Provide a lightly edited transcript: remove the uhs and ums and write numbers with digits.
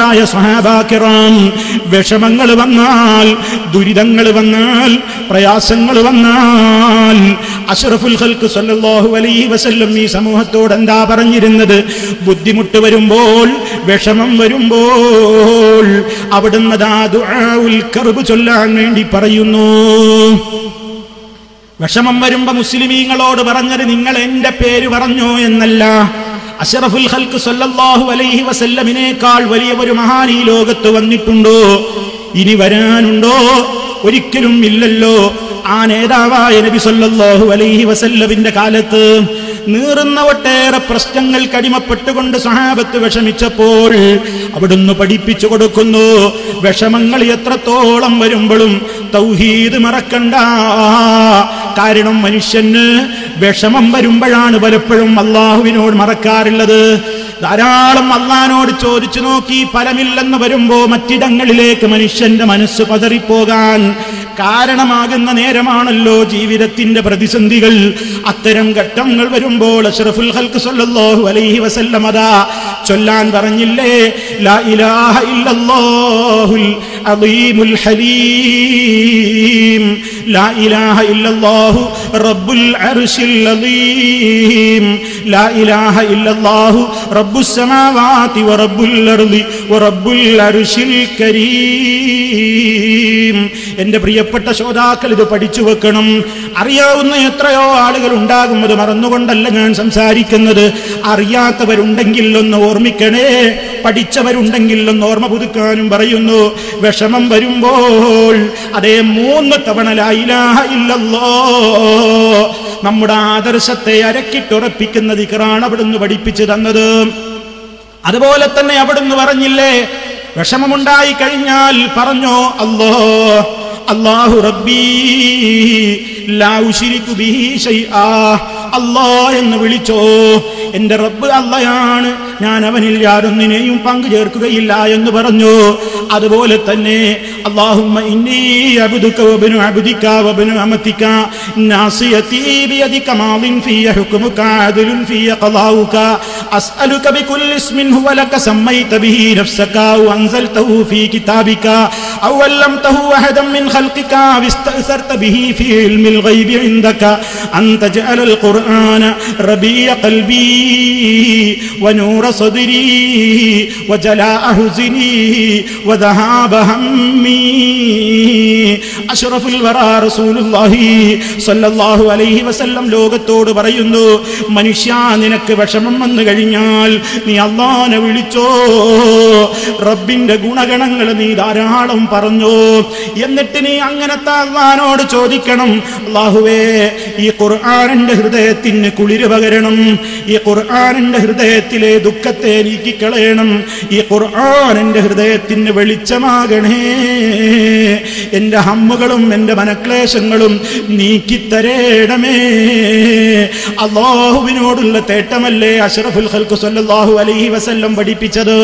ായ സ്വഹാബാക്കിറാം, വിഷമങ്ങൾ വന്നാൽ, ദുരിതങ്ങൾ വന്നാൽ, പ്രയാസങ്ങൾ വന്നാൽ അഷ്റഫുൽ ഖൽഖ് സല്ലല്ലാഹു അലൈഹി വസല്ലം ഈ സമൂഹത്തോട് എന്താ പറഞ്ഞിരുന്നത്? ബുദ്ധിമുട്ട് വരുമ്പോൾ, വിഷമം വരുമ്പോൾ അവിടുന്ന് ദുആഉൽ കർബ് ചൊല്ലാൻ വേണ്ടി പറയുന്നു. വിഷമം വരുമ്പോ മുസ്ലിമീങ്ങളോട് പറഞ്ഞത് നിങ്ങൾ എന്റെ പേര് പറഞ്ഞോ എന്നല്ല. അഷ്റഫുൽ ഖൽഖ് സല്ലല്ലാഹു അലൈഹി വസല്ലമിനേക്കാൾ വലിയ ഒരു മഹാൻ ഈ ലോകത്ത് വന്നിട്ടുണ്ടോ? ഇനി വരാനുണ്ടോ? ഒരിക്കലും ഇല്ലല്ലോ. ആ നേതാവായ നബി സല്ലല്ലാഹു അലൈഹി വസല്ലമിന്റെ കാലത്ത് നീറുന്ന ഒട്ടേറെ പ്രശ്നങ്ങൾക്ക് അടിമപ്പെട്ടുകൊണ്ട് സ്വഹാബത്ത് വിഷമിച്ചപ്പോൾ അവിടുന്ന് പഠിപ്പിച്ചു കൊടുക്കുന്നു, വിഷമങ്ങൾ എത്രത്തോളം വരുമ്പോഴും തൗഹീദ് മറക്കണ്ട. കാരണം മനുഷ്യന് വിഷമം വരുമ്പോഴാണ് പലപ്പോഴും അള്ളാഹുവിനോട് മറക്കാറുള്ളത്. ധാരാളം അള്ളാഹിനോട് ചോദിച്ചു നോക്കി ഫലമില്ലെന്ന് വരുമ്പോ മറ്റിടങ്ങളിലേക്ക് മനുഷ്യന്റെ മനസ്സ് പതറിപ്പോകാൻ കാരണമാകുന്ന നേരമാണല്ലോ ജീവിതത്തിന്റെ പ്രതിസന്ധികൾ. അത്തരം ഘട്ടങ്ങൾ വരുമ്പോൾ അഷ്റഫുൽ ഖൽഖ് സല്ലല്ലാഹു അലൈഹി വസല്ലം അതാ ചൊല്ലാൻ പറഞ്ഞില്ലേ, ലാ ഇലാഹ ഇല്ലല്ലാഹുൽ അളീമുൽ ഹലീം, ലാ ഇലാഹ ഇല്ലല്ലാഹു റബ്ബുൽ അർശിൽ അളീം, ലാ ഇലാഹ ഇല്ലല്ലാഹു റബ്ബുസ് സമാവാതി വറബ്ബുൽ അർളി വറബ്ബുൽ അർശിൽ കരീം. എന്റെ പ്രിയപ്പെട്ട ശ്രോതാക്കൾ ഇത് പഠിച്ചു വെക്കണം. അറിയാവുന്ന എത്രയോ ആളുകൾ ഉണ്ടാകും, അത് മറന്നുകൊണ്ടല്ല ഞാൻ സംസാരിക്കുന്നത്. അറിയാത്തവരുണ്ടെങ്കിൽ ഒന്ന് ഓർമ്മിക്കണേ, പഠിച്ചവരുണ്ടെങ്കിൽ ഒന്ന് ഓർമ്മ പുതുക്കാനും പറയുന്നു. വിഷമം വരുമ്പോൾ അതേ 3 തവണ ലാ ഇലാഹ ഇല്ലല്ലാഹ് നമ്മുടെ ആദർശത്തെ അരക്കിട്ടുറപ്പിക്കുന്ന ദിക്റാണ് അവിടുന്ന് പഠിപ്പിച്ചു തന്നത്. അതുപോലെ തന്നെ അവിടുന്ന് പറഞ്ഞില്ലേ, വിഷമമുണ്ടായി കഴിഞ്ഞാൽ പറഞ്ഞോ, അല്ലാഹു റബ്ബി ലാ ഉശ്രികു ബിഹി ശൈആ, അല്ലാഹ് എന്ന് വിളിച്ചോ. എന്റെ റബ്ബ് അല്ലാഹയാണ്, ഞാൻ അവനിൽ യാതൊന്നിനെയും പങ്കു ചേർക്കുകയില്ല എന്ന് പറഞ്ഞു. അതുപോലെ തന്നെ അല്ലാഹുമ്മ ഇന്നി അബ്ദുക വബ്നു അബ്ദിക വബ്നു അമതിക നാസിയതി ബിയദിക മാദിൻ ഫീ ഹുക്മുക അദ്ലുൻ ഫീ ഖളാഉക അസ്അലുക ബികുല്ലി ഇസ്മിൻ ഹുവ ലക സമ്മൈത ബിഹി നഫ്സക വ അൻസൽതഹു ഫീ കിതാബിക ഔ അല്ലംതഹു അഹദൻ മിൻ ഖൽഖിക വസ്തഅസർത ബിഹി ഫീ ഇൽമിൽ ഗൈബി ഇൻദക അൻ തജഅലൽ ഖുർആന റബീഅ ഖൽബി വനൂറ صدري وجلاء حزني وذهاب همي. അഷ്റഫുൽ വറാ റസൂലുള്ളാഹി സ്വല്ലല്ലാഹു അലൈഹി വസല്ലം ലോകത്തോട് പറയുന്നു, മനുഷ്യ നിനക്ക് വിഷമം വന്നു കഴിഞ്ഞാൽ നീ അല്ലാഹനെ വിളിച്ചോ, റബ്ബിന്റെ ഗുണഗണങ്ങൾ നീ ധാരാളം പറഞ്ഞോ. എന്നിട്ട് നീ അങ്ങനത്തെ അല്ലാഹനോട് ചോദിക്കണം, അല്ലാഹുവേ ഈ ഖുർആനിന്റെ ഹൃദയത്തിന് കുളിര് പകരണം, ഈ ഖുർആനിന്റെ ഹൃദയത്തിലെ ദുഃഖത്തെ നീക്കിക്കളയണം, ഈ ഖുർആനിന്റെ ഹൃദയത്തിന് വെളിച്ചമാകണേ, എന്റെ ഹമ്മുകളും എന്റെ മനക്ലേശങ്ങളും നീക്കിത്തരേണമേ. അല്ലാഹുവിനോടുള്ള തേട്ടമല്ലേ അഷ്റഫുൽ ഖൽഖ് സല്ലല്ലാഹു അലൈഹി വസല്ലം പഠിപ്പിച്ചത്.